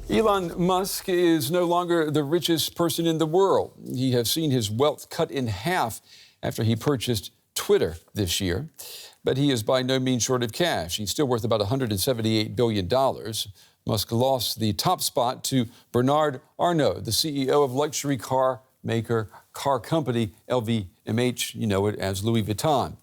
Elon Musk is no longer the richest person in the world. He has seen his wealth cut in half after he purchased Twitter this year. But he is by no means short of cash. He's still worth about $178 billion. Musk lost the top spot to Bernard Arnault, the CEO of luxury car company LVMH, you know it as Louis Vuitton.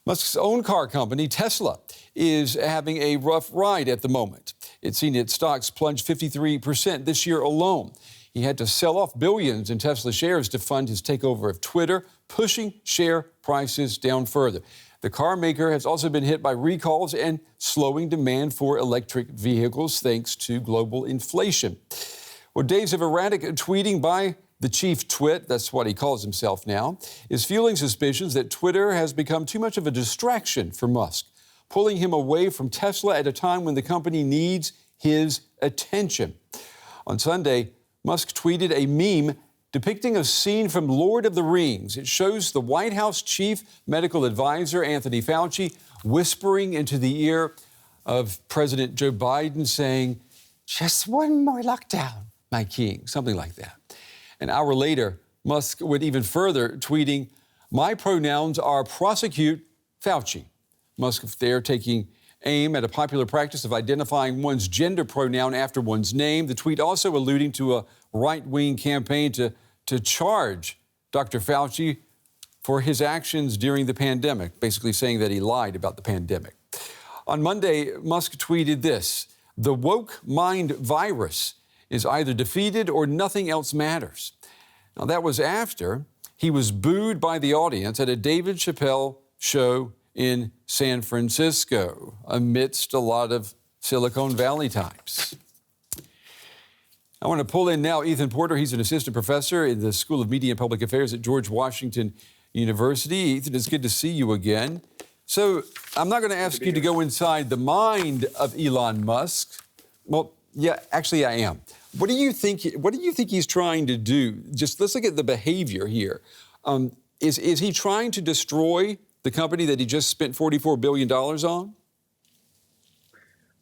Musk's own car company, Tesla, is having a rough ride at the moment. It's seen its stocks plunge 53% this year alone. He had to sell off billions in Tesla shares to fund his takeover of Twitter, pushing share prices down further. The car maker has also been hit by recalls and slowing demand for electric vehicles thanks to global inflation. Well, days of erratic tweeting by the chief twit, that's what he calls himself now, is fueling suspicions that Twitter has become too much of a distraction for Musk, pulling him away from Tesla at a time when the company needs his attention. On Sunday, Musk tweeted a meme depicting a scene from Lord of the Rings. It shows the White House chief medical advisor, Anthony Fauci, whispering into the ear of President Joe Biden saying, "Just one more lockdown, my king," something like that. An hour later, Musk went even further, tweeting, "My pronouns are prosecute Fauci." Musk there taking aim at a popular practice of identifying one's gender pronoun after one's name. The tweet also alluding to a right-wing campaign to charge Dr. Fauci for his actions during the pandemic, basically saying that he lied about the pandemic. On Monday, Musk tweeted this: "The woke mind virus is either defeated or nothing else matters." Now, that was after he was booed by the audience at a David Chappelle show in San Francisco, amidst a lot of Silicon Valley types. I want to pull in now Ethan Porter. He's an assistant professor in the School of Media and Public Affairs at George Washington University. Ethan, it's good to see you again. So I'm not going to ask you to go inside the mind of Elon Musk. Well, yeah, actually I am. What do you think he's trying to do? Just let's look at the behavior here. Is he trying to destroy the company that he just spent $44 billion on?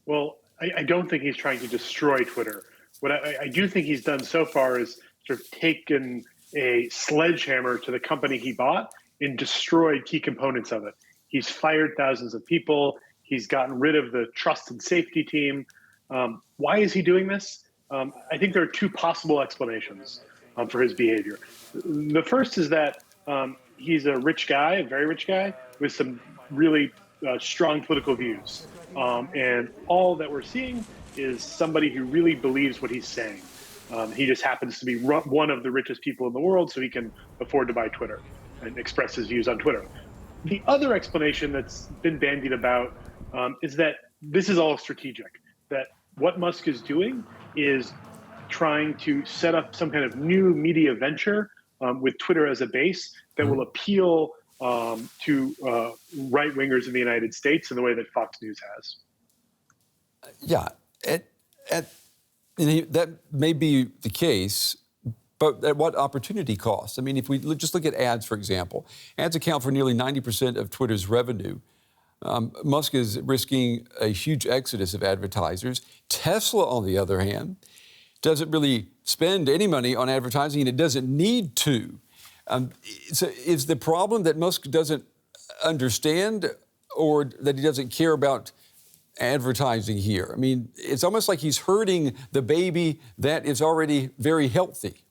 Well, I don't think he's trying to destroy Twitter. What I do think he's done so far is sort of taken a sledgehammer to the company he bought and destroyed key components of it. He's fired thousands of people. He's gotten rid of the trust and safety team. Why is he doing this? I think there are two possible explanations for his behavior. The first is that he's a rich guy, a very rich guy, with some really strong political views. And all that we're seeing is somebody who really believes what he's saying. He just happens to be one of the richest people in the world, so he can afford to buy Twitter and express his views on Twitter. The other explanation that's been bandied about is that this is all strategic, that what Musk is doing is trying to set up some kind of new media venture with Twitter as a base that will appeal to right-wingers in the United States in the way that Fox News has. Yeah, that may be the case, but at what opportunity cost? I mean, if we just look at ads, for example, ads account for nearly 90% of Twitter's revenue. Musk is risking a huge exodus of advertisers. Tesla, on the other hand, doesn't really spend any money on advertising, and it doesn't need to. So is the problem that Musk doesn't understand, or that he doesn't care about advertising here? I mean, it's almost like he's hurting the baby that is already very healthy.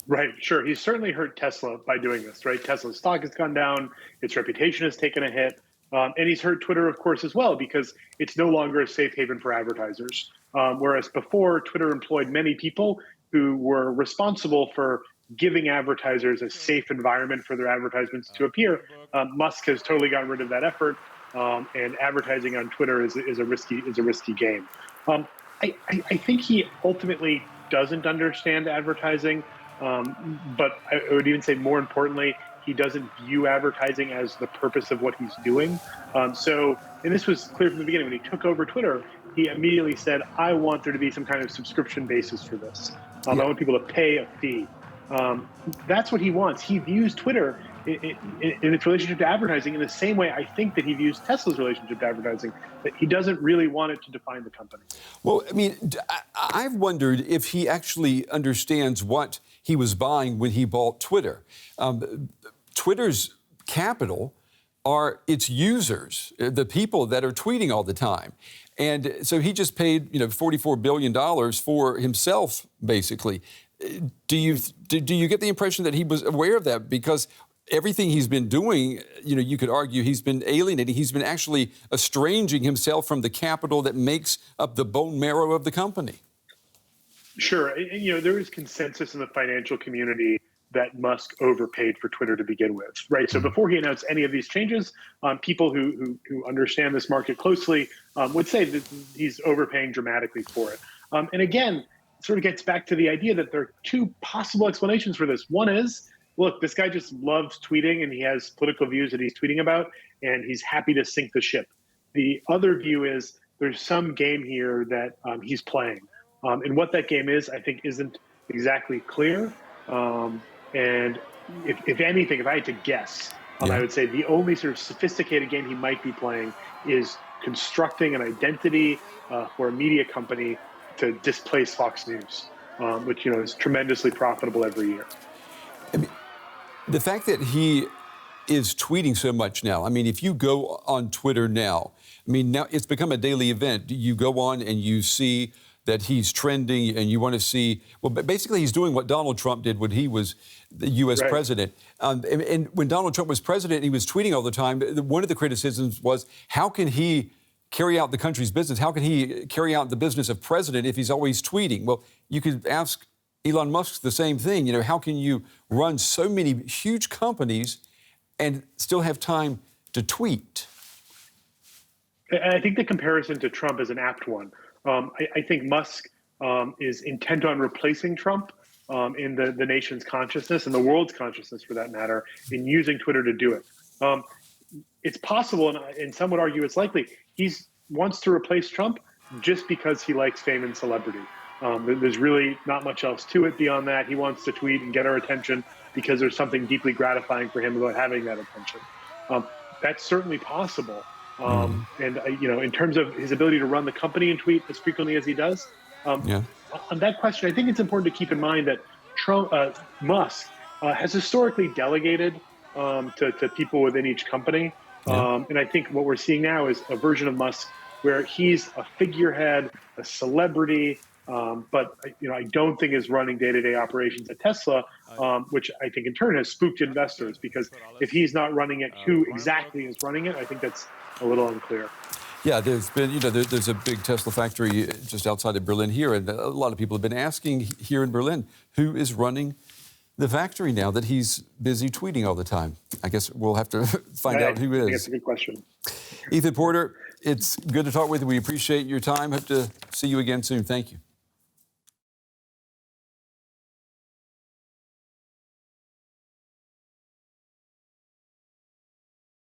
Right, sure. He's certainly hurt Tesla by doing this, right? Tesla's stock has gone down, its reputation has taken a hit, and he's hurt Twitter, of course, as well, because it's no longer a safe haven for advertisers. Whereas before, Twitter employed many people who were responsible for giving advertisers a safe environment for their advertisements to appear. Musk has totally gotten rid of that effort, and advertising on Twitter is a risky game. I think he ultimately doesn't understand advertising. But I would even say more importantly, he doesn't view advertising as the purpose of what he's doing. And this was clear from the beginning. When he took over Twitter, he immediately said, I want there to be some kind of subscription basis for this. I want people to pay a fee. That's what he wants. He views Twitter in its relationship to advertising in the same way I think that he views Tesla's relationship to advertising, that he doesn't really want it to define the company. Well, I mean, I've wondered if he actually understands what he was buying when he bought Twitter. Twitter's capital are its users, the people that are tweeting all the time. And so he just paid, $44 billion for himself, basically. Do you get the impression that he was aware of that? Because everything he's been doing, you could argue he's been alienating. He's been actually estranging himself from the capital that makes up the bone marrow of the company. Sure. And, there is consensus in the financial community that Musk overpaid for Twitter to begin with, right? So before he announced any of these changes, people who understand this market closely would say that he's overpaying dramatically for it. And again, it sort of gets back to the idea that there are two possible explanations for this. One is, look, this guy just loves tweeting and he has political views that he's tweeting about, and he's happy to sink the ship. The other view is there's some game here that he's playing. And what that game is, I think, isn't exactly clear. And if anything, if I had to guess, I would say the only sort of sophisticated game he might be playing is constructing an identity for a media company to displace Fox News, which is tremendously profitable every year. I mean, the fact that he is tweeting so much now, I mean, if you go on Twitter now, now it's become a daily event. You go on and you see that he's trending and you want to see, well, basically he's doing what Donald Trump did when he was the U.S. president. And when Donald Trump was president, he was tweeting all the time. One of the criticisms was, how can he carry out the country's business? How can he carry out the business of president if he's always tweeting? Well, you could ask Elon Musk the same thing. How can you run so many huge companies and still have time to tweet? I think the comparison to Trump is an apt one. I think Musk is intent on replacing Trump in the nation's consciousness and the world's consciousness, for that matter, in using Twitter to do it. It's possible, and some would argue it's likely, he wants to replace Trump just because he likes fame and celebrity. There's really not much else to it beyond that. He wants to tweet and get our attention because there's something deeply gratifying for him about having that attention. That's certainly possible. And, in terms of his ability to run the company and tweet as frequently as he does, on that question, I think it's important to keep in mind that Musk has historically delegated to people within each company. And I think what we're seeing now is a version of Musk where he's a figurehead, a celebrity, but I don't think is running day-to-day operations at Tesla, which I think in turn has spooked investors, because if he's not running it, who exactly is running it? I think that's a little unclear. Yeah, there's been, there's a big Tesla factory just outside of Berlin here, and a lot of people have been asking here in Berlin, who is running the factory now that he's busy tweeting all the time? I guess we'll have to find out who is. I think that's a good question. Ethan Porter, it's good to talk with you. We appreciate your time. Hope to see you again soon. Thank you.